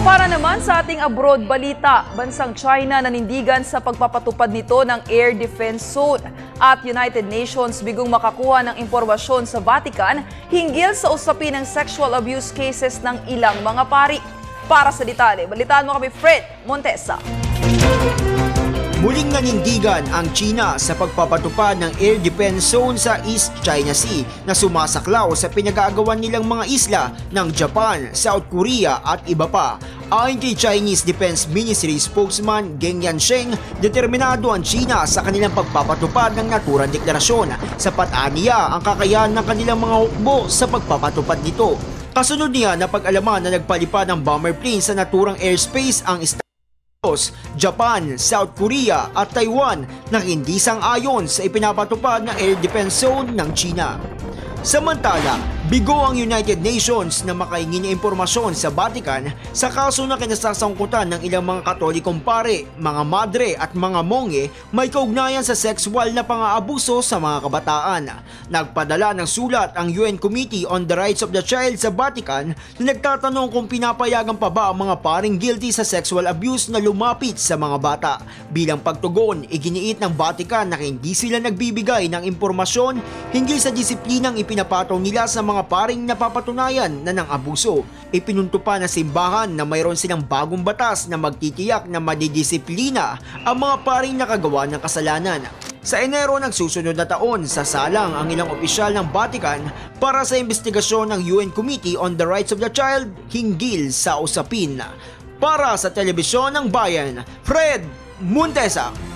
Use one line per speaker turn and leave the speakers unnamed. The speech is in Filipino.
Para naman sa ating abroad balita, bansang China nanindigan sa pagpapatupad nito ng Air Defense Zone at United Nations bigong makakuha ng impormasyon sa Vatican hinggil sa usapin ng sexual abuse cases ng ilang mga pari. Para sa detalye, balitaan mo kami Fred Montesa.
Muling nanindigan ang China sa pagpapatupad ng Air Defense Zone sa East China Sea na sumasaklaw sa pinag-aagawan nilang mga isla ng Japan, South Korea at iba pa. Ayon kay Chinese Defense Ministry spokesman Geng Yansheng, determinado ang China sa kanilang pagpapatupad ng naturang deklarasyon. Sapat aniya ang kakayahan ng kanilang mga hukbo sa pagpapatupad nito. Kasunod niya na pag-alaman na nagpalipad ng bomber plane sa naturang airspace ang Japan, South Korea at Taiwan na hindi sang-ayon sa ipinapatupad na Air Defense Zone ng China. Samantala, bigo ang United Nations na makahingi ng impormasyon sa Vatican sa kaso na kinasasangkutan ng ilang mga Katolikong pare, mga madre at mga monghe may kaugnayan sa sexual na pang-aabuso sa mga kabataan. Nagpadala ng sulat ang UN Committee on the Rights of the Child sa Vatican na nagtatanong kung pinapayagan pa ba ang mga paring guilty sa sexual abuse na lumapit sa mga bata. Bilang pagtugon, iginiit ng Vatican na hindi sila nagbibigay ng impormasyon hinggil sa disiplinang pinapataw nila sa mga paring napapatunayan na ng abuso. Ipinunto pa ng simbahan na mayroon silang bagong batas na magtitiyak na madidisiplina ang mga paring nakagawa ng kasalanan. Sa Enero ng susunod na taon, sasalang ang ilang opisyal ng Vatican para sa investigasyon ng UN Committee on the Rights of the Child hinggil sa usapin. Para sa Telebisyon ng Bayan, Fred Montesa.